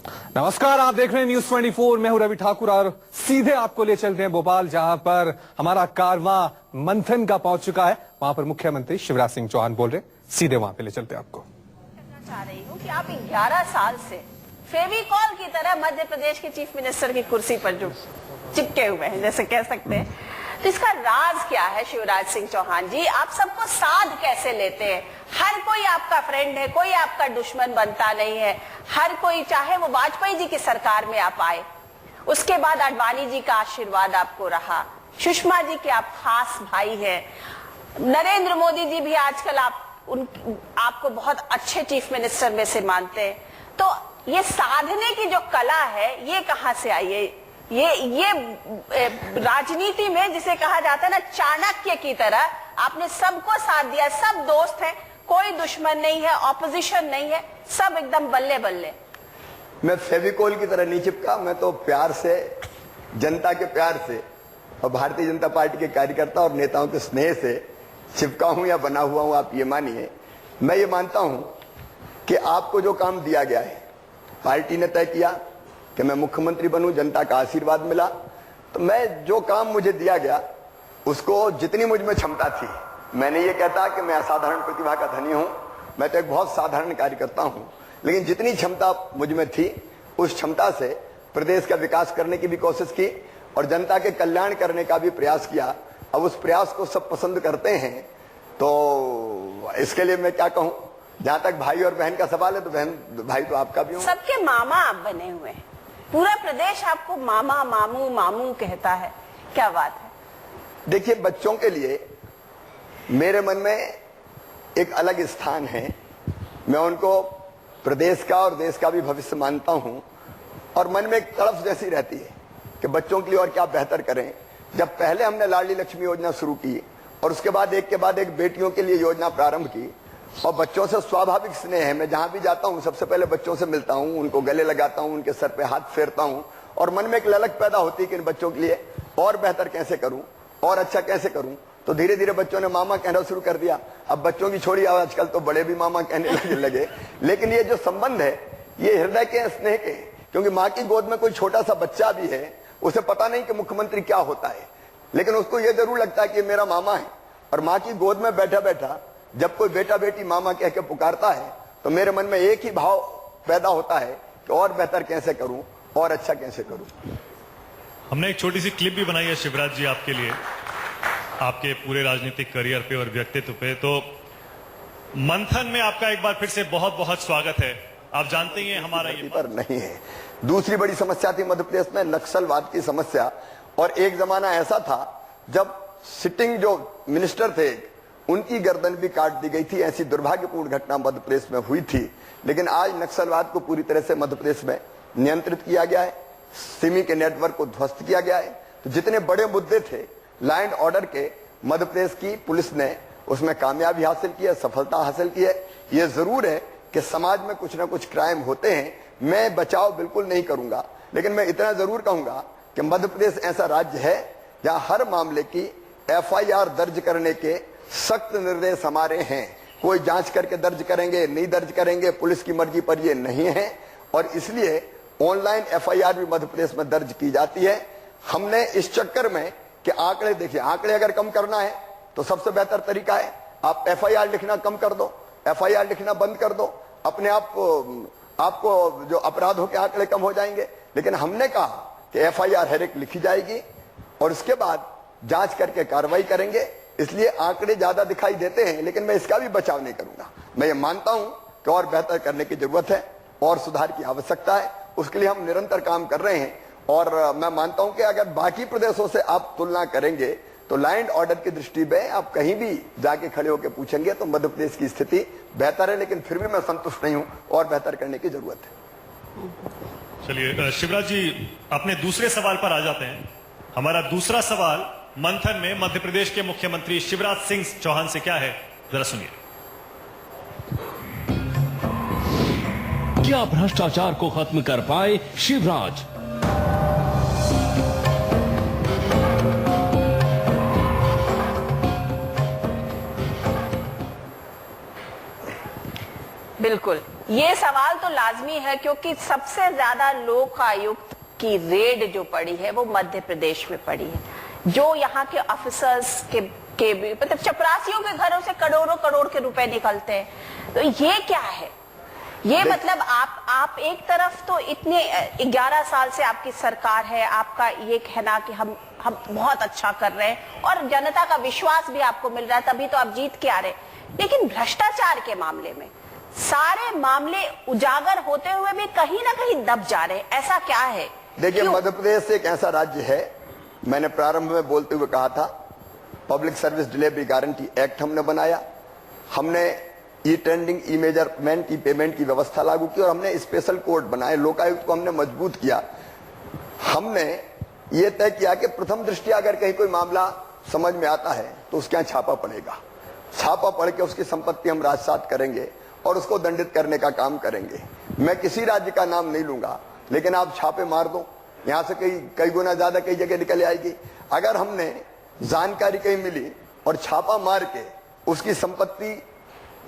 नमस्कार, आप देख रहे हैं न्यूज 24। मैं हूं रवि ठाकुर और सीधे आपको ले चलते हैं भोपाल, जहां पर हमारा कारवां मंथन का पहुंच चुका है। वहां पर मुख्यमंत्री शिवराज सिंह चौहान बोल रहे, सीधे वहां पे ले चलते हैं आपको। कहना चाह रही हूं कि आप 11 साल से फेविकॉल की तरह मध्य प्रदेश के चीफ मिनिस्टर की कुर्सी पर जो चिपके हुए हैं, जैसे कह सकते हैं, तो इसका राज क्या है शिवराज सिंह चौहान जी? आप सबको साध कैसे लेते हैं? हर कोई आपका फ्रेंड है, कोई आपका दुश्मन बनता नहीं है। हर कोई, चाहे वो वाजपेयी जी की सरकार में आप आए, उसके बाद आडवाणी जी का आशीर्वाद आपको रहा, सुषमा जी के आप खास भाई हैं, नरेंद्र मोदी जी भी आजकल आपको बहुत अच्छे चीफ मिनिस्टर में से मानते हैं। तो ये साधने की जो कला है, ये कहां से आई है? ये राजनीति में जिसे कहा जाता है ना, चाणक्य की तरह आपने सबको साथ दिया। सब दोस्त हैं, कोई दुश्मन नहीं है, ऑपोजिशन नहीं है, सब एकदम बल्ले बल्ले। मैं फेविकोल की तरह नहीं चिपका, मैं तो प्यार से, जनता के प्यार से और भारतीय जनता पार्टी के कार्यकर्ता और नेताओं के स्नेह से चिपका हूं या बना हुआ हूं, आप ये मानिए। मैं ये मानता हूं कि आपको जो काम दिया गया है, पार्टी ने तय किया कि मैं मुख्यमंत्री बनूं, जनता का आशीर्वाद मिला, तो मैं जो काम मुझे दिया गया उसको जितनी मुझ में क्षमता थी, मैंने ये कहता कि मैं असाधारण प्रतिभा का धनी हूं, मैं तो एक बहुत साधारण कार्यकर्ता हूं, लेकिन जितनी क्षमता मुझ में थी उस क्षमता से प्रदेश का विकास करने की भी कोशिश की और जनता के कल्याण करने का भी प्रयास किया। अब उस प्रयास को सब पसंद करते हैं, तो इसके लिए मैं क्या कहूं। जहां तक भाई और बहन का सवाल है, तो बहन भाई तो आपका भी हूं। सबके मामा आप बने हुए हैं, पूरा प्रदेश आपको मामा मामू मामू कहता है, क्या बात है? देखिए, बच्चों के लिए मेरे मन में एक अलग स्थान है। मैं उनको प्रदेश का और देश का भी भविष्य मानता हूं और मन में एक तड़प जैसी रहती है कि बच्चों के लिए और क्या बेहतर करें। जब पहले हमने लाडली लक्ष्मी योजना शुरू की और उसके बाद एक के बाद एक बेटियों के लिए योजना प्रारंभ की, और बच्चों से स्वाभाविक स्नेह है। मैं जहां भी जाता हूं सबसे पहले बच्चों से मिलता हूं, उनको गले लगाता हूं, उनके सर पे हाथ फेरता हूं और मन में एक ललक पैदा होती है कि इन बच्चों के लिए और बेहतर कैसे करूं और अच्छा कैसे करूं। तो धीरे धीरे बच्चों ने मामा कहना शुरू कर दिया। अब बच्चों की छोड़ी, आजकल तो बड़े भी मामा कहने लगे। लेकिन ये जो संबंध है, ये हृदय के स्नेह के, क्योंकि माँ की गोद में कोई छोटा सा बच्चा भी है, उसे पता नहीं कि मुख्यमंत्री क्या होता है, लेकिन उसको ये जरूर लगता है कि मेरा मामा है। और माँ की गोद में बैठा बैठा जब कोई बेटा बेटी मामा कह के पुकारता है, तो मेरे मन में एक ही भाव पैदा होता है कि और बेहतर कैसे करूं और अच्छा कैसे करूं। हमने एक छोटी सी क्लिप भी बनाई है शिवराज जी आपके लिए, आपके पूरे राजनीतिक करियर पे और व्यक्तित्व पे। तो मंथन में आपका एक बार फिर से बहुत बहुत स्वागत है। आप जानते हैं हमारा ये पर नहीं है। दूसरी बड़ी समस्या थी मध्य प्रदेश में नक्सलवाद की समस्या, और एक जमाना ऐसा था जब सिटिंग जो मिनिस्टर थे उनकी गर्दन भी काट दी गई थी। ऐसी दुर्भाग्यपूर्ण घटना मध्य प्रदेश में हुई थी। लेकिन आज नक्सलवाद को पूरी तरह से मध्य प्रदेश में नियंत्रित किया गया है, सिमी के नेटवर्क को ध्वस्त किया गया है। तो जितने बड़े मुद्दे थे लॉ एंड ऑर्डर के, मध्य प्रदेश की पुलिस ने उसमें कामयाबी हासिल की है, सफलता हासिल की है। यह जरूर है कि समाज में कुछ ना कुछ क्राइम होते हैं, मैं बचाव बिल्कुल नहीं करूंगा, लेकिन मैं इतना जरूर कहूंगा कि मध्य प्रदेश ऐसा राज्य है जहां हर मामले की FIR दर्ज करने के सख्त निर्देश हमारे हैं। कोई जांच करके दर्ज करेंगे, नहीं दर्ज करेंगे, पुलिस की मर्जी पर ये नहीं है। और इसलिए ऑनलाइन FIR भी मध्य प्रदेश में दर्ज की जाती है। हमने इस चक्कर में कि आंकड़े देखिए, आंकड़े अगर कम करना है तो सबसे बेहतर तरीका है आप FIR लिखना कम कर दो, FIR लिखना बंद कर दो, अपने आप आपको जो अपराधों के आंकड़े कम हो जाएंगे। लेकिन हमने कहा कि FIR हर एक लिखी जाएगी और उसके बाद जांच करके कार्रवाई करेंगे। इसलिए आंकड़े ज्यादा दिखाई देते हैं, लेकिन मैं इसका भी बचाव नहीं करूंगा। मैं ये मानता हूं कि और बेहतर करने की जरूरत है और सुधार की आवश्यकता है। उसके लिए हम निरंतर काम कर रहे हैं। और मैं मानता हूं कि अगर बाकी प्रदेशों से आप तुलना करेंगे तो लॉ एंड ऑर्डर की दृष्टि में आप कहीं भी जाके खड़े होकर पूछेंगे तो मध्य प्रदेश की स्थिति बेहतर है। लेकिन फिर भी मैं संतुष्ट नहीं हूं और बेहतर करने की जरूरत है। चलिए शिवराज जी, अपने दूसरे सवाल पर आ जाते हैं। हमारा दूसरा सवाल मंथन में मध्य प्रदेश के मुख्यमंत्री शिवराज सिंह चौहान से क्या है, जरा सुनिए। क्या भ्रष्टाचार को खत्म कर पाए शिवराज? बिल्कुल, ये सवाल तो लाजमी है, क्योंकि सबसे ज्यादा लोक आयुक्त की रेड जो पड़ी है वो मध्य प्रदेश में पड़ी है। जो यहाँ के ऑफिसर्स के मतलब चपरासियों के घरों से करोड़ों करोड़ के रुपए निकलते हैं। तो ये क्या है? ये मतलब आप एक तरफ तो इतने 11 साल से आपकी सरकार है, आपका ये कहना कि हम बहुत अच्छा कर रहे हैं और जनता का विश्वास भी आपको मिल रहा है, तभी तो आप जीत के आ रहे। लेकिन भ्रष्टाचार के मामले में सारे मामले उजागर होते हुए भी कहीं ना कहीं दब जा रहे हैं, ऐसा क्या है? देखिए, मध्य प्रदेश एक ऐसा राज्य है, मैंने प्रारंभ में बोलते हुए कहा था, public service delivery guarantee act हमने बनाया, हमने ई टेंडरिंग, ई मेजरमेंट, ई पेमेंट की व्यवस्था लागू की और हमने स्पेशल कोर्ट बनाए, लोकायुक्त को हमने मजबूत किया। हमने ये तय किया कि प्रथम दृष्टया अगर कहीं कोई मामला समझ में आता है तो उसके यहाँ छापा पड़ेगा, छापा पड़ के उसकी संपत्ति हम राजसात करेंगे और उसको दंडित करने का काम करेंगे। मैं किसी राज्य का नाम नहीं लूंगा, लेकिन आप छापे मार दो, यहां से कई गुना ज्यादा कई जगह निकल आएगी। अगर हमने जानकारी कहीं मिली और छापा मार के उसकी संपत्ति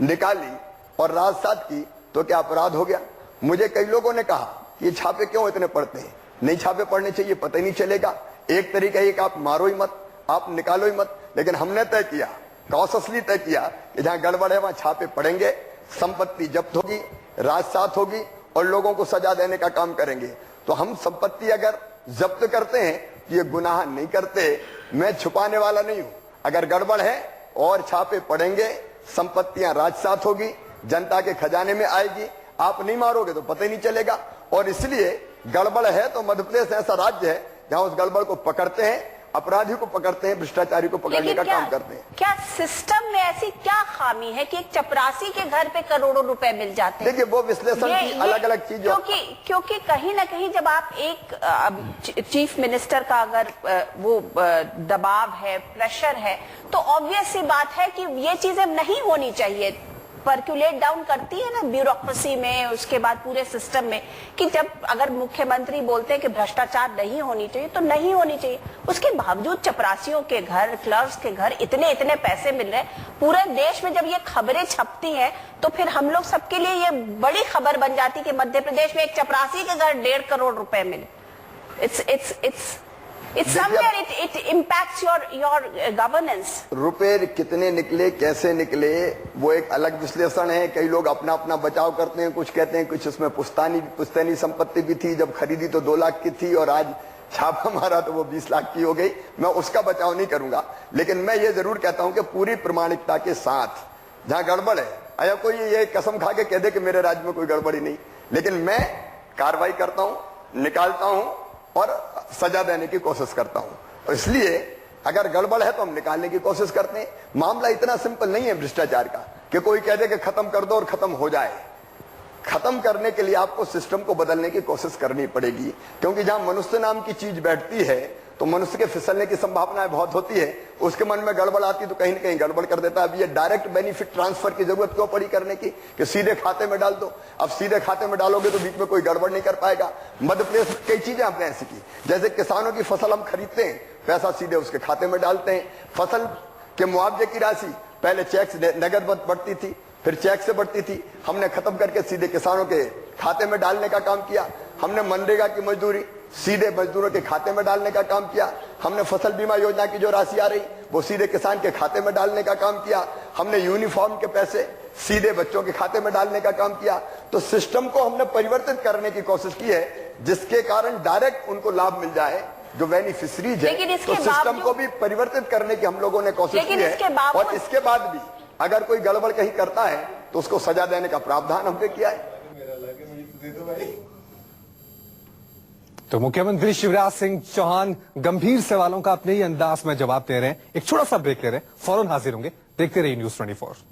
निकाली और राजसात की तो क्या अपराध हो गया? मुझे कई लोगों ने कहा ये छापे क्यों इतने पड़ते हैं, नहीं छापे पड़ने चाहिए, पता ही नहीं चलेगा। एक तरीका है कि आप मारो ही मत, आप निकालो ही मत, लेकिन हमने तय किया, कॉन्शियसली तय किया कि जहां गड़बड़ है वहां छापे पड़ेंगे, संपत्ति जब्त होगी, राजसात होगी और लोगों को सजा देने का काम करेंगे। तो हम संपत्ति अगर जब्त करते हैं तो ये गुनाह नहीं करते, मैं छुपाने वाला नहीं हूं। अगर गड़बड़ है और छापे पड़ेंगे, संपत्तियां राजसात होगी, जनता के खजाने में आएगी, आप नहीं मारोगे तो पता ही नहीं चलेगा। और इसलिए गड़बड़ है तो मध्य प्रदेश ऐसा राज्य है जहां उस गड़बड़ को पकड़ते हैं, अपराधी को पकड़ते हैं, भ्रष्टाचारी को पकड़ने का काम करते हैं। क्या सिस्टम में ऐसी क्या खामी है कि एक चपरासी के घर पे करोड़ों रुपए मिल जाते हैं? देखिए, वो विश्लेषण की अलग अलग चीजों, क्योंकि कहीं ना कहीं जब आप एक चीफ मिनिस्टर का अगर वो दबाव है, प्रेशर है, तो ऑब्वियस सी बात है कि ये चीजें नहीं होनी चाहिए। पर्कुलेट डाउन करती है ना ब्यूरोक्रेसी में, उसके बाद पूरे सिस्टम में, कि जब अगर मुख्यमंत्री बोलते हैं कि भ्रष्टाचार नहीं होनी चाहिए तो नहीं होनी चाहिए। उसके बावजूद चपरासियों के घर, क्लर्क्स के घर इतने पैसे मिल रहे हैं। पूरे देश में जब ये खबरें छपती हैं तो फिर हम लोग सबके लिए ये बड़ी खबर बन जाती कि मध्य प्रदेश में एक चपरासी के घर 1.5 करोड़ रुपए मिले। It's somewhere it impacts your governance. रुपए कितने निकले, कैसे निकले, वो एक अलग विश्लेषण है। कई लोग अपना अपना बचाव करते हैं, कुछ कहते हैं कुछ उसमें पुश्तैनी संपत्ति भी थी, जब खरीदी तो 2 लाख की थी और आज छापा मारा तो वो 20 लाख की हो गई। मैं उसका बचाव नहीं करूंगा, लेकिन मैं ये जरूर कहता हूं कि पूरी प्रमाणिकता के साथ जहां गड़बड़ है, अगर कोई ये कसम खा के कह दे कि मेरे राज्य में कोई गड़बड़ी नहीं, लेकिन मैं कार्रवाई करता हूं, निकालता हूं और सजा देने की कोशिश करता हूं। इसलिए अगर गड़बड़ है तो हम निकालने की कोशिश करते हैं। मामला इतना सिंपल नहीं है भ्रष्टाचार का कि कोई कह दे कि खत्म कर दो और खत्म हो जाए। खत्म करने के लिए आपको सिस्टम को बदलने की कोशिश करनी पड़ेगी, क्योंकि जहां मनुष्य नाम की चीज बैठती है तो मनुष्य के फिसलने की संभावनाएं बहुत होती है। उसके मन में गड़बड़ आती तो कहीं न कहीं गड़बड़ कर देता है। अब ये डायरेक्ट बेनिफिट ट्रांसफर की जरूरत क्यों पड़ी करने की कि सीधे खाते में डाल दो? अब सीधे खाते में डालोगे तो बीच में कोई गड़बड़ नहीं कर पाएगा। मध्य प्रदेश में कई चीजें आपने ऐसी की, जैसे किसानों की फसल हम खरीदते हैं, पैसा सीधे उसके खाते में डालते हैं। फसल के मुआवजे की राशि पहले चेक से नगद बढ़ती थी, फिर चेक से बढ़ती थी, हमने खत्म करके सीधे किसानों के खाते में डालने का काम किया। हमने मनरेगा की मजदूरी सीधे मजदूरों के खाते में डालने का काम किया। हमने फसल बीमा योजना की जो राशि आ रही वो सीधे किसान के खाते में डालने का काम किया। हमने यूनिफॉर्म के पैसे सीधे बच्चों के खाते में डालने का काम किया। तो सिस्टम को हमने परिवर्तित करने की कोशिश की है, जिसके कारण डायरेक्ट उनको लाभ मिल जाए जो बेनिफिशरीज है। तो सिस्टम को भी परिवर्तित करने की हम लोगों ने कोशिश की है। और इसके बाद भी अगर कोई गड़बड़ कहीं करता है तो उसको सजा देने का प्रावधान हमने किया है। तो मुख्यमंत्री शिवराज सिंह चौहान गंभीर सवालों का अपने ही अंदाज में जवाब दे रहे हैं। एक छोटा सा ब्रेक ले रहे हैं, फौरन हाजिर होंगे। देखते रहिए न्यूज़ 24।